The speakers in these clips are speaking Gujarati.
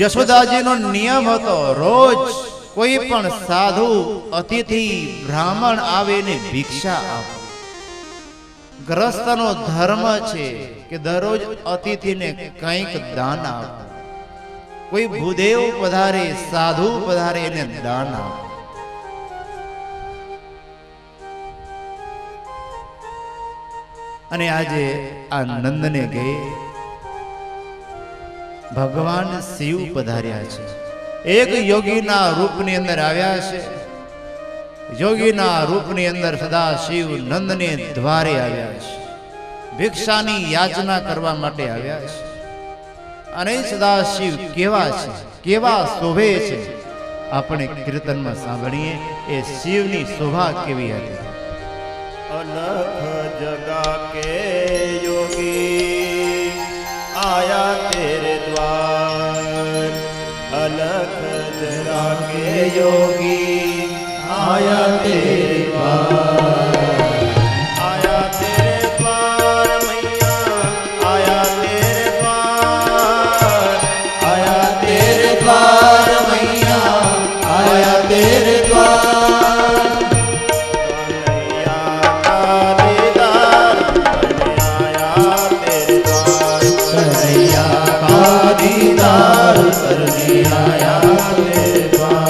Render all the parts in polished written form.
યશોદાજીનો નિયમ હતો, રોજ કોઈ પણ સાધુ અતિથિ બ્રાહ્મણ આવે ને ભિક્ષા આપે. ગ્રસ્તનો ધર્મ છે કે દરરોજ અતિથિને કંઈક દાન આપે. કોઈ ભૂદેવ પધારે, સાધુ પધારે, એને દાન આપે. અને આજે આ નંદને ગયે ભગવાન શિવ પધાર્યા છે. એક યોગીના રૂપની અંદર આવ્યા છે. યોગીના રૂપની અંદર સદા શિવ નંદને દ્વારે આવ્યા છે. ભિક્ષાની યાચના કરવા માટે આવ્યા છે. અને સદા શિવ કેવા છે, કેવા શોભે છે, આપણે કીર્તનમાં સાંભળીએ એ શિવની શોભા કેવી હતી. अलख जगा के योगी आया तेरे द्वार. अलख जगा के योगी आया तेरे द्वार. आया तेरे द्वार मैया, आया तेरे द्वार. आया तेरे द्वार मैया, आया तेरे द्वार. दीदार करने आया तेरे द्वार.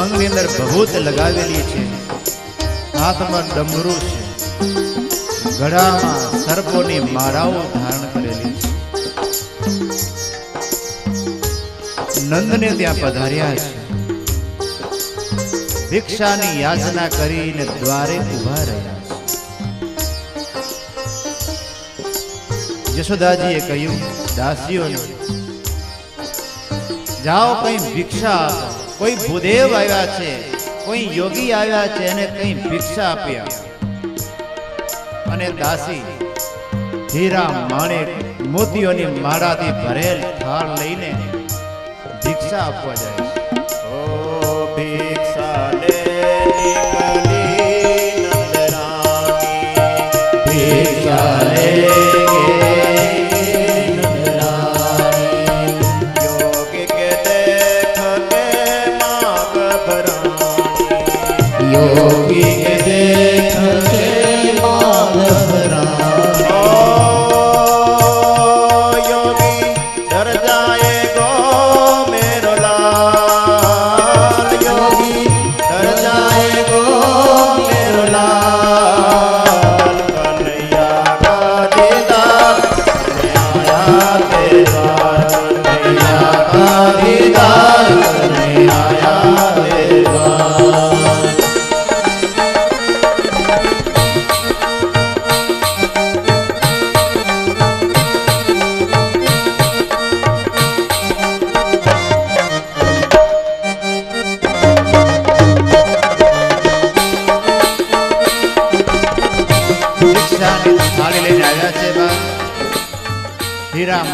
અંગની અંદર ભભૂત લગાવેલી છે, હાથમાં ડમરું છે, ગળામાં સર્પોની માળાઓ ધારણ કરેલી છે. નંદને ત્યાં પધાર્યા છે. ભિક્ષાની યાચના કરીને દ્વારે ઉભા રહ્યા છે. યશોદાજીએ કહ્યું દાસીઓને, જાઓ કઈ ભિક્ષા આપો. કોઈ ભૂદેવ આવ્યા છે, કોઈ યોગી આવ્યા છે, એને કઈ ભિક્ષા આપ્યા. અને દાસી હીરા માણેક મોતીઓની માળાથી ભરેલ થાળ લઈને ભિક્ષા આપવા જાય છે. ઓ ભિક્ષા લે નીકળી નંદરાની, ભિક્ષા લે योगी के देख के माल भरानी. ओ योगी डर जाएगो मेरो लाल. योगी डर जाएगो मेरो लाल. कन्हैया का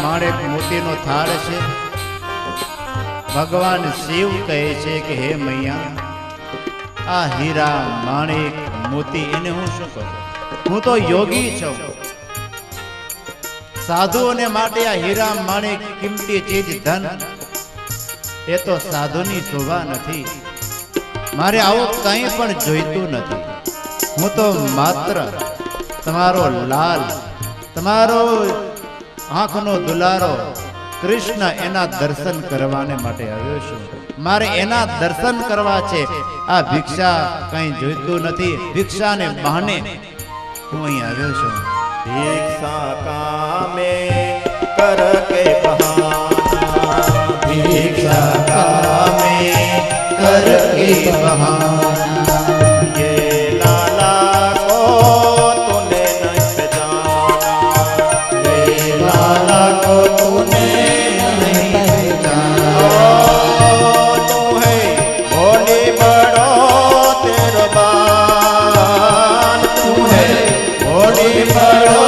માણેક મોતીનો થાળ છે. ભગવાન શિવ કહે છે કે હે મૈયા, આ હીરા માણેક મોતી એને હું શું કરું? હું તો યોગી છું. સાધુઓને માટે આ હીરા માણેક કિંમતી ચીજ ધન એ તો સાધુની શોભા નથી. મારે આવું કંઈ પણ જોઈતું નથી. હું તો માત્ર તમારો લાલ, તમારો આંખનો દુલારો કૃષ્ણ એના દર્શન કરવાને માટે આવ્યો છું. મારે એના દર્શન કરવા છે. આ ભિક્ષા કંઈ જોઈતું નથી. ભિક્ષાને બહાને હું અહીં આવ્યો છું. ભિક્ષા કામે કર કે બહાના, ભિક્ષા કામે કર કે બહાના, ये लाला को तूने नहीं पहचाना, ये लाला को तूने नहीं पहचाना. तू है भोली बड़ो तेरो बाल, तू है भोली बड़ो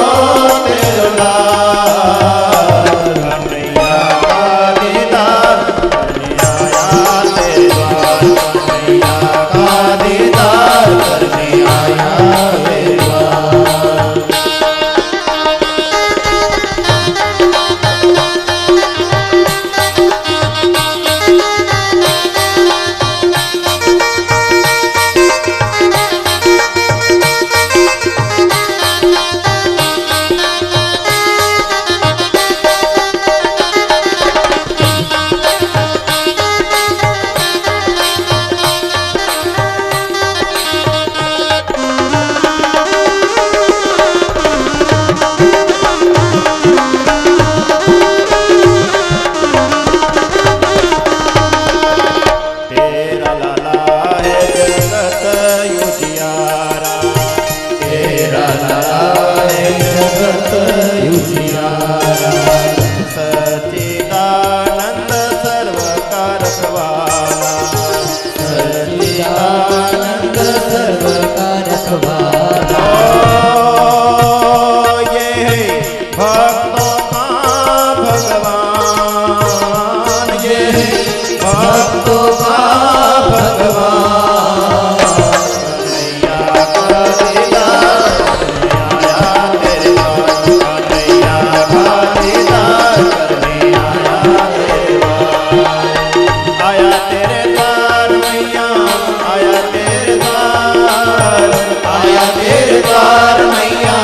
तेरो लाल. कन्हैया का दीदार करने आया तेरे द्वार, कन्हैया का दीदार करने आया तेरे द्वार. तेरा लाला है जगत उजियारा, तेरा लाला है जगत उजियारा, सच्चिदानंद सर्वकार वाला, सच्चिदानंद सर्वकार रखवाला. ये है भक्तों का भगवान, ये है भक्तों का भगवान. कन्हैया का दीदार करने आया तेरे द्वार, कन्हैया का दीदार करने आया तेरे द्वार. आया तेरे द्वार मैया, आया तेरे द्वार, आया तेरे द्वार मैया,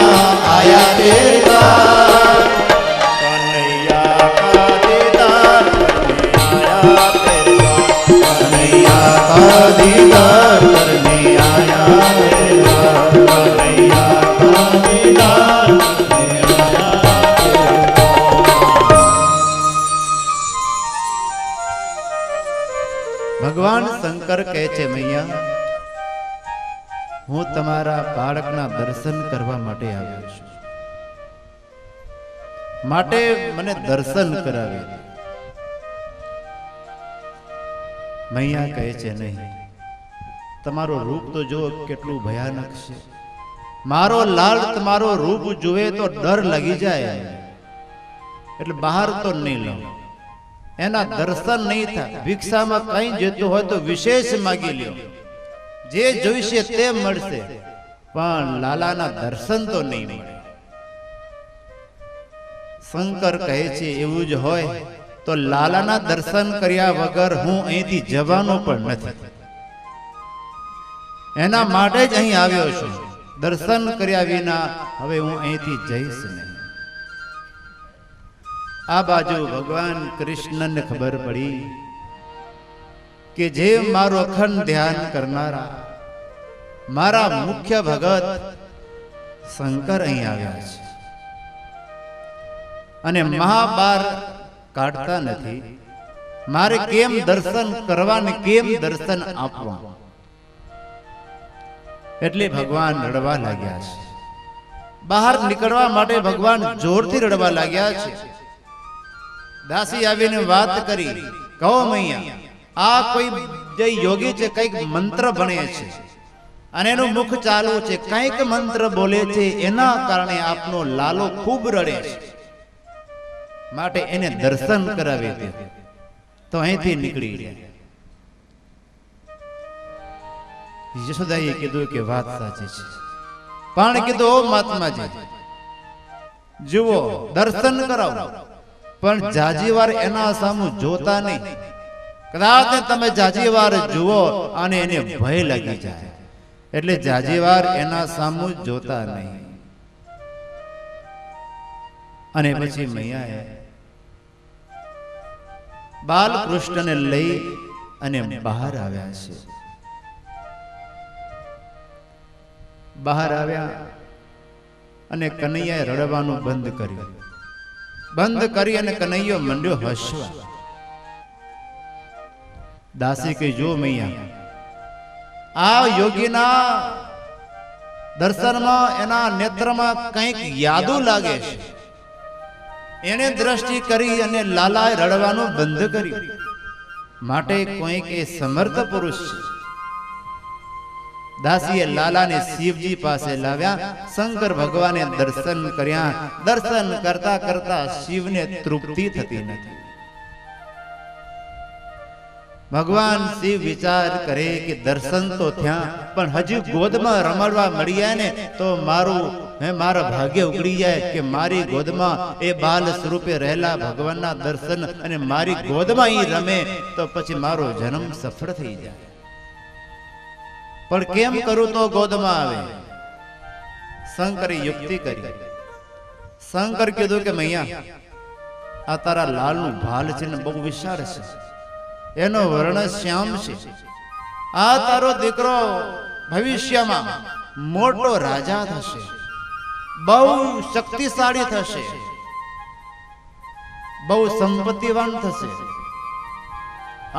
आया तेरे द्वार. कन्हैया का दीदार करने आया तेरे द्वार, कन्हैया का दीदार करने आया तेरे द्वार, कन्हैया का दीदार करने आया तेरे द्वार. ભગવાન શંકર કહે છે મૈયા, હું તમારા બાળકના દર્શન કરવા માટે આવ્યો છું. માટે મને દર્શન કરાવી દો. મૈયા કહે છે નહીં, તમારું રૂપ તો જુઓ કેટલું ભયાનક છે. મારો લાલ તમારો રૂપ જુએ તો ડર લાગી જાય, એટલે બહાર તો નહીં લઉં. એના દર્શન નહીં થાય. ભિક્ષામાં કંઈ જોઈતું હોય તો વિશેષ માગી લ્યો, જે જોઈશે તે મળશે, પણ લાલાના દર્શન તો નહીં મળે. શંકર કહે છે એવું જ હોય તો લાલાના દર્શન કર્યા વગર હું અહીંથી જવાનો પણ નથી. એના માટે જ અહીં આવ્યો છું. દર્શન કર્યા વિના હવે હું અહીંથી જઈશ નહીં. આ બાજુ ભગવાન કૃષ્ણને ખબર પડી કે જે મારું અખંડ ધ્યાન કરનારા મારા મુખ્ય ભગત શંકર અહીં આવ્યા છે અને મહાબાર કાઢતા નથી. મારે કેમ દર્શન કરવા ને કેમ દર્શન આપવા? એટલે ભગવાન રડવા લાગ્યા છે. બહાર નીકળવા માટે ભગવાન જોરથી રડવા લાગ્યા છે. દાસી આવીને વાત કરી, કહો મૈયા, આ કોઈ જે યોગી છે કઈક મંત્ર ભણે છે અને એનું મુખ ચાલુ છે, કઈક મંત્ર બોલે છે, એના કારણે આપનો લાલો ખૂબ રડે છે. માટે એને દર્શન કરાવી દે તો અહીંથી નીકળી જાય. યશોદાએ કીધું કે વાત સાચી છે, પણ કીધું ઓ મહાત્માજી જુઓ દર્શન કરાવો, પણ જાજી વાર એના સામું જોતા નહીં. કદાચ તમે જાજી વાર જુઓ અને એને ભય લાગી જાય, એટલે જાજી વાર એના સામું જોતા નહીં. અને પછી મૈયાએ બાલકૃષ્ણને લઈ અને બહાર આવ્યા છે. બહાર આવ્યા અને કનૈયાએ રડવાનું બંધ કર્યું. બંધ કરી અને કનૈયો મંડ્યો હસવા. દાસી કહી, જો મૈયા, આ યોગીના દર્શનમાં એના નેત્રમાં કંઈક યાદુ લાગે છે. એને દ્રષ્ટિ કરી અને લાલાએ રડવાનું બંધ કર્યું. માટે કોઈક એ સમર્થ પુરુષ છે. દાસીએ લાલાને શિવજી પાસે લાવ્યા. શંકર ભગવાને દર્શન કર્યા. દર્શન કરતા કરતા શિવને તૃપ્તિ થતી નથી. ભગવાન શિવ વિચાર કરે કે દર્શન તો થયા, પણ હજુ ગોદમાં રમાડવા મળ્યા ને તો મારા ભાગ્ય ઉગડી જાય કે મારી ગોદમાં એ બાલ સ્વરૂપે રહેલા ભગવાનના દર્શન અને મારી ગોદમાં ઈ રમે તો પછી મારો જન્મ સફળ થઈ જાય. પણ કેમ કરું તો ગોદમાં આવે? શંકરે યુક્તિ કરી. શંકર કીધું કે મૈયા, આ તારા લાલનું ભાલ છે ને બહુ વિશાળ છે, એનો વર્ણ શ્યામ છે. આ તારો દીકરો ભવિષ્યમાં મોટો રાજા થશે, બહુ શક્તિશાળી થશે, બહુ સંપત્તિવાન થશે.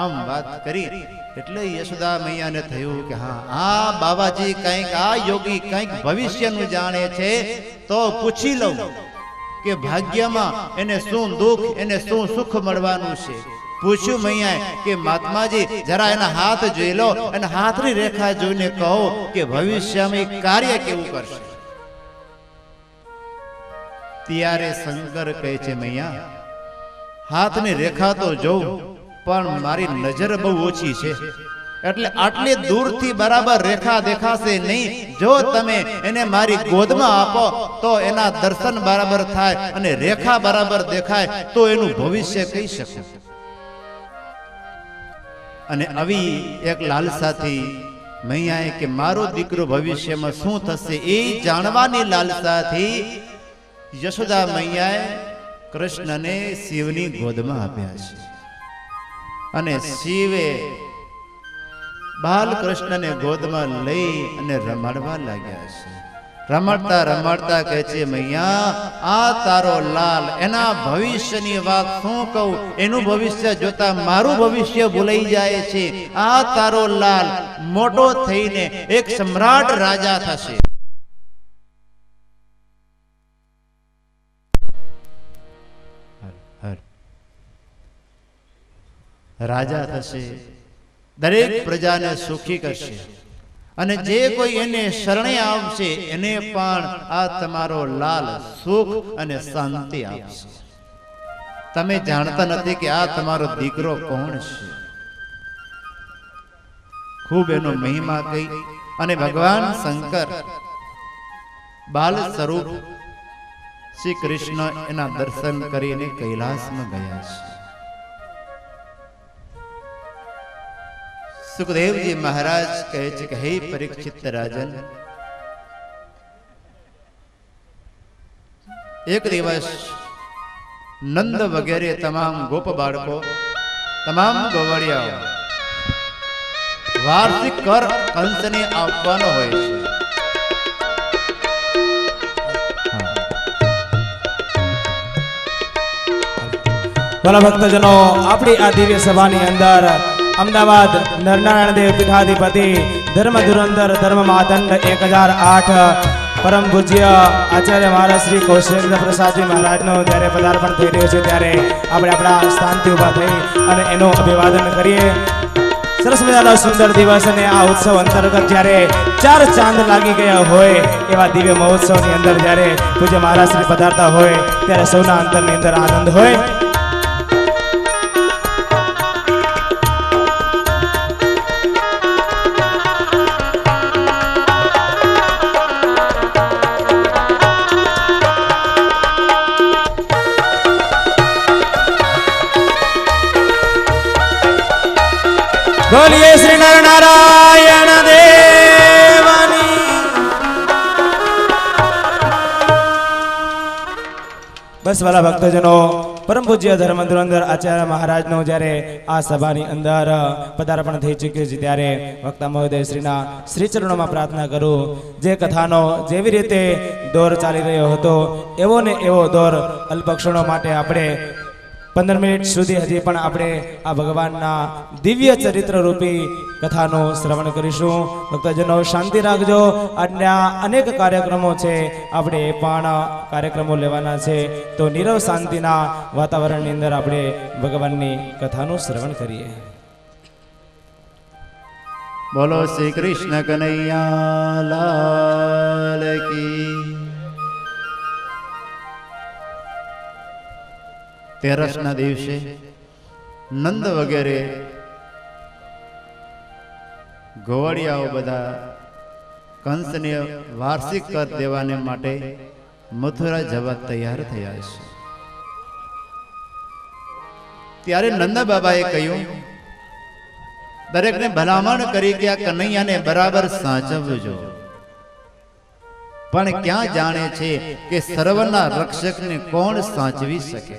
આમ વાત કરી એટલે યશોદા મૈયાને થયું કે હા, આ બાબાજી કંઈક, આ યોગી કંઈક ભવિષ્યનું જાણે છે, તો પૂછી લઉં કે ભાગ્યમાં એને શું દુઃખ, એને શું સુખ મળવાનું છે. પૂછ્યું મૈયાએ કે મહાત્માજી જરા એના હાથ જોઈ લો અને હાથની રેખા જોઈને કહો કે ભવિષ્યમાં કાર્ય કેવું કરશે. ત્યારે શંકર કહે છે, મૈયા હાથની રેખા તો જોઉં, પણ મારી નજર બહુ ઓછી છે, એટલે આટલી દૂરથી બરાબર રેખા દેખાશે નહીં. જો તમે એને મારી ગોદમાં આપો તો એના દર્શન બરાબર થાય અને રેખા બરાબર દેખાય તો એનું ભવિષ્ય કહી શકું. અને આવી એક લાલસાથી મૈયાએ કે મારો દીકરો ભવિષ્યમાં શું થશે એ જાણવાની લાલસાથી યશોદા મૈયાએ કૃષ્ણને શિવની ગોદમાં આપ્યા છે. અને શિવે બાલકૃષ્ણને ગોદમાં લઈ અને રમાડવા લાગ્યા છે. રમાડતા રમાડતા કહે છે, મૈયા આ તારો લાલ, એના ભવિષ્યની વાત શું કહું, એનું ભવિષ્ય જોતા મારું ભવિષ્ય ભૂલાઈ જાય છે. આ તારો લાલ મોટો થઈને એક સમ્રાટ રાજા થશે. રાજા થશે, દરેક પ્રજાને સુખી કરશે, અને જે કોઈ એને શરણે આવશે એને પણ આ તમારો લાલ સુખ અને શાંતિ આપશે. તમે જાણતા નથી કે આ તમારો દીકરો કોણ છે. ખૂબ એનો મહિમા કહી અને ભગવાન શંકર બાલ સ્વરૂપ શ્રી કૃષ્ણ એના દર્શન કરીને કૈલાસમાં ગયા છે. સુખદેવજી મહારાજ કહે છે કે હે પરીક્ષિત રાજન, એક દિવસ નંદ વગેરે તમામ ગોપ બાળકો, તમામ ગોવાળિયાઓ વાર્ષિક કર કંસને આપવાનો હોય છે. ભલા ભક્તજનો, આપણી આ દિવ્ય સભાની અંદર અમદાવાદ નરનારાયણ દેવ પીઠાધિપતિ ધર્મ ધુરંધર ધર્મ માતંડ 1008 પરમ પૂજ્ય આચાર્ય મહારાજ શ્રી કૌશલેન્દ્ર પ્રસાદજી મહારાજનો જ્યારે પદાર્પણ થઈ રહ્યું છે, ત્યારે આપણે આપણા સ્થાનથી ઊભા થઈ અને એનું અભિવાદન કરીએ. સરસ મજાનો સુંદર દિવસ અને આ ઉત્સવ અંતર્ગત જ્યારે 4 ચાંદ લાગી ગયા હોય એવા દિવ્ય મહોત્સવની અંદર જ્યારે પૂજ્ય મહારાજ શ્રી પધારતા હોય ત્યારે સૌના અંતરની અંદર આનંદ હોય. બોલીએ શ્રી નર નારાયણ દેવની. બસ વાલા ભક્તજનો, પરમ પૂજ્ય ધર્મ ધુરંધર આચાર્ય મહારાજનો જ્યારે આ સભાની અંદર પદાર્પણ થઈ ચૂક્યું છે ત્યારે વક્તા મહોદય શ્રીના શ્રી ચરણોમાં પ્રાર્થના કરું, જે કથાનો જેવી રીતે દોર ચાલી રહ્યો હતો એવો ને એવો દોર અલ્પક્ષણો માટે આપણે 15 મિનિટ સુધી હજી પણ આપણે આ ભગવાનના દિવ્ય ચરિત્ર રૂપી કથાનું શ્રવણ કરીશું. ભક્તજનો શાંતિ રાખજો. આજના અનેક કાર્યક્રમો છે, આપણે એ પણ કાર્યક્રમો લેવાના છે, તો નીરવ શાંતિના વાતાવરણની અંદર આપણે ભગવાનની કથાનું શ્રવણ કરીએ. બોલો શ્રી કૃષ્ણ કનૈયા લાલ કી. તેરસના દિવસે નંદ વગેરે ગોવાળિયાઓ બધા કંસને વાર્ષિક કર દેવાને માટે મથુરા જવા તૈયાર થયા છે. ત્યારે નંદ બાબાએ કહ્યું, દરેકને ભલામણ કરી કે આ કનૈયાને બરાબર સાચવજો, પણ ક્યાં જાણે છે કે સર્વના રક્ષકને કોણ સાચવી શકે.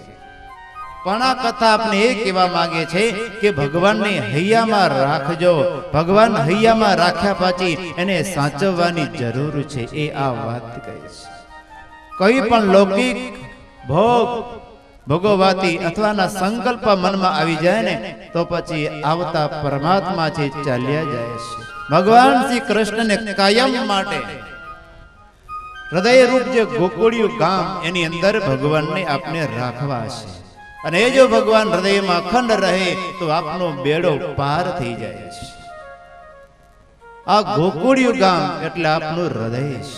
પણ આ કથા આપણે એ કહેવા માંગે છે કે ભગવાનને હૈયામાં રાખજો. ભગવાન હૈયામાં રાખ્યા પછી એને સાચવવાની જરૂર છે, એ આ વાત કહે છે. કોઈ પણ લૌકિક ભોગ ભોગવવાથી અથવાના સંકલ્પ મનમાં આવી જાય ને તો પછી આવતા પરમાત્મા છે ચાલ્યા જાય છે. ભગવાન શ્રી કૃષ્ણને કાયમ માટે હૃદય રૂપ જે ગોકુળિયું ગામ એની અંદર ભગવાનને આપને રાખવા છે, અને એ જો ભગવાન હૃદયમાં અખંડ રહે તો આપનો બેડો પાર થઈ જાય છે. આ ગોકુળિયું ગામ એટલે આપનું હૃદય છે.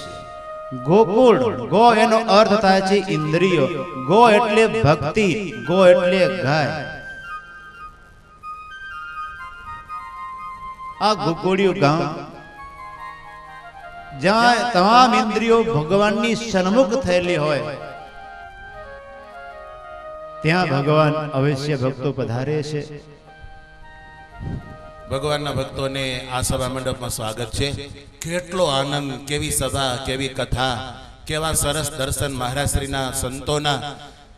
ગોકુળ, ગો એનો અર્થ થાય છે ઇન્દ્રિયો, ગો એટલે ભક્તિ, ગો એટલે ગાય. આ ગોકુળિયું ગામ જ્યાં તમામ ઇન્દ્રિયો ભગવાનની સન્મુખ થયેલી હોય ત્યાં ભગવાન અવશ્ય ભક્તો પધારે છે. ભગવાનના ભક્તોને આ સભા મંડપમાં સ્વાગત છે. કેટલો આનંદ, કેવી સભા, કેવી કથા, કેવા સરસ દર્શન મહારાજશ્રીના સંતોના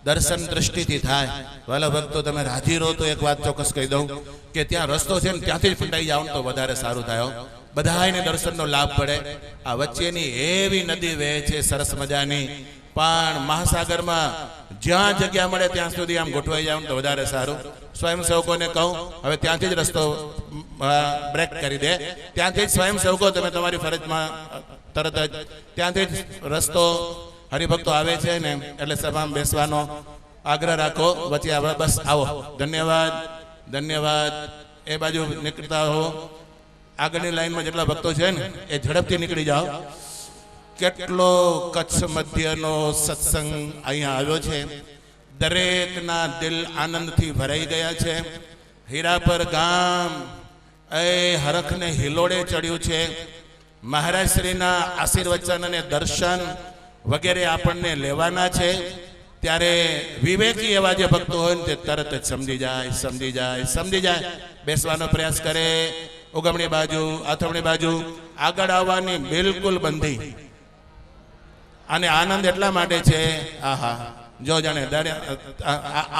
દર્શન દ્રષ્ટિથી થાય. વાલા ભક્તો, તમે રાજી રહો તો એક વાત ચોક્કસ કહી દઉં કે ત્યાં રસ્તો છે ને ત્યાંથી જ ફંટાઈ જાવ તો વધારે સારું થાય. બધાને દર્શનનો લાભ પડે. આ વચ્ચેની એવી નદી વહે છે સરસ મજાની, પણ મહાસાગરમાં જ્યાં જગ્યા મળે ત્યાં સુધી આમ ગોઠવાઈ જાવ તો વધારે સારું. સ્વયંસેવકોને કહું હવે ત્યાંથી જ રસ્તો બ્રેક કરી દે. ત્યાંથી જ સ્વયંસેવકો તમે તમારી ફરજમાં તરત જ ત્યાંથી જ રસ્તો હરિભક્તો આવે છે ને એટલે સભામાં બેસવાનો આગ્રહ રાખો. વચ્ચે આવે બસ આવો. ધન્યવાદ, ધન્યવાદ. એ બાજુ નીકળતા હો. આગળની લાઈનમાં જેટલા ભક્તો છે ને એ ઝડપથી નીકળી જાઓ. કેટલો કચ્છ મધ્યનો સત્સંગ અહીંયા આવ્યો છે. દરેકના દિલ આનંદથી ભરાઈ ગયા છે. હીરાપર ગામ એ હરખને હિલોડે ચડ્યું છે. મહારાજશ્રીના આશીર્વચન અને દર્શન વગેરે આપણને લેવાના છે. ત્યારે વિવેકી એવા જે ભક્તો હોય ને તે તરત જ સમજી જાય બેસવાનો પ્રયાસ કરે. ઉગમણી બાજુ, આથમણી બાજુ આગળ આવવાની બિલકુલ બંધી. અને આનંદ એટલા માટે છે, આહા જો જાણે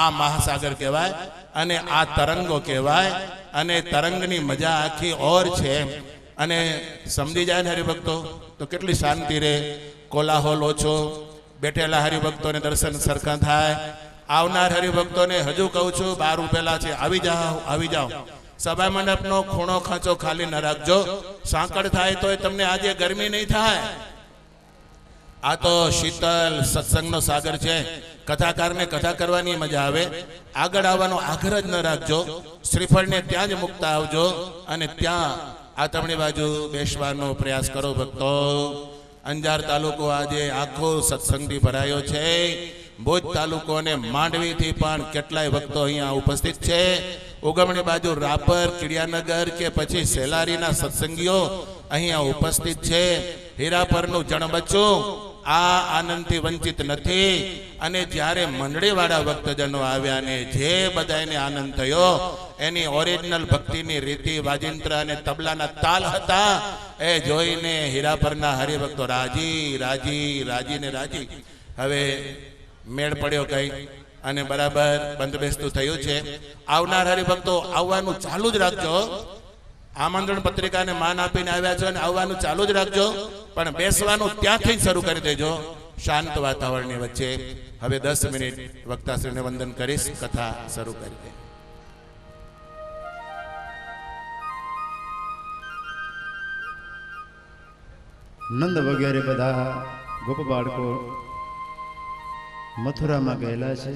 આ મહાસાગર કહેવાય અને આ તરંગો કહેવાય, અને તરંગની મજા આખી ઓર છે. અને સમજી જાય ને હરિભક્તો તો કેટલી શાંતિ રહે, કોલાહોલ ઓછો, બેઠેલા હરિભક્તોને દર્શન સરખા થાય. આવનાર હરિભક્તોને હજુ કહું છું, બહાર ઉભેલા છે, આવી જાઓ. સભા મંડપનો ખૂણો ખાંચો ખાલી ન રાખજો. સાંકળ થાય તો તમને આજે ગરમી નહીં થાય. આ તો શીતલ સત્સંગનો સાગર છે. કથાકારને કથા કરવાની મજા આવે. આગળ આવવાનો આગ્રહ જ ન રાખજો. શ્રીફળને ત્યાં જ મૂકતા આવજો અને ત્યાં આતમણી બાજુ બેસવાનો પ્રયાસ કરો ભક્તો. અંજાર તાલુકો આજે આખો સત્સંગથી ભરાયો છે. ભુજ તાલુકો અને માંડવીથી પણ કેટલાય ભક્તો અહીંયા ઉપસ્થિત છે. ઉગમણી બાજુ રાપર, કિડિયાનગર કે પછી સેલારીના સત્સંગીઓ અહીંયા ઉપસ્થિત છે. હીરાપરનું જણબચ્ચું આ આનંદથી વંચિત નથી. અને જ્યારે મંડળીવાળા ભક્તજનો આવ્યા ને જે બધાને આનંદ થયો એની ઓરિજિનલ ભક્તિની રીતિ વાજિંત્ર અને તબલાના તાલ હતા એ જોઈને હીરાપરના હરિભક્તો રાજી રાજી રાજી ને રાજી. હવે મેળ પડ્યો કઈ અને બરાબર બંધબેસતું થયું છે. આવનાર હરિભક્તો આવવાનું ચાલુ જ રાખજો. આમંત્રણ પત્રિકાને માન આપીને આવ્યા છો અને આવવાનું ચાલુ જ રાખજો, પણ બેસવાનું ત્યાંથી જ શરૂ કરી દેજો શાંત વાતાવરણની વચ્ચે. હવે 10 મિનિટ વક્તાશ્રીને વંદન કરીશ, કથા શરૂ કરી દે. નંદ વગેરે બધા ગોપ બાળકો મથુરામાં ગયેલા છે.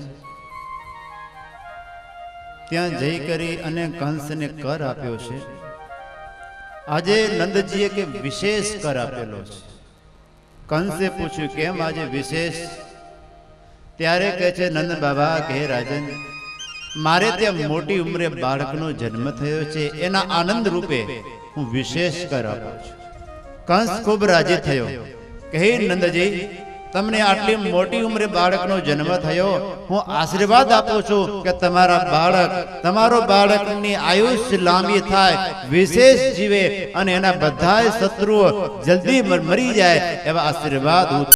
ત્યાં જઈ કરી અને કંસને કર આપ્યો છે. આજે નંદજીએ કે વિશેષ કર આપેલો છે. કંસે પૂછ્યું કેમ આજે વિશેષ? ત્યારે કહે છે નંદ બાબા કે રાજન, મારે ત્યાં મોટી ઉંમરે બાળકનો જન્મ થયો છે, એના આનંદ રૂપે હું વિશેષ કર આપું છું. કંસ ખૂબ રાજી થયો. કહે નંદજી, તમને આટલી મોટી ઉંમરે બાળકનો જન્મ થયો, હું આશીર્વાદ આપું છું કે તમારો બાળકની આયુષ્ય લાંબી થાય, વિશેષ જીવે અને એના બધા શત્રુઓ જલ્દી મરી જાય એવા આશીર્વાદ હું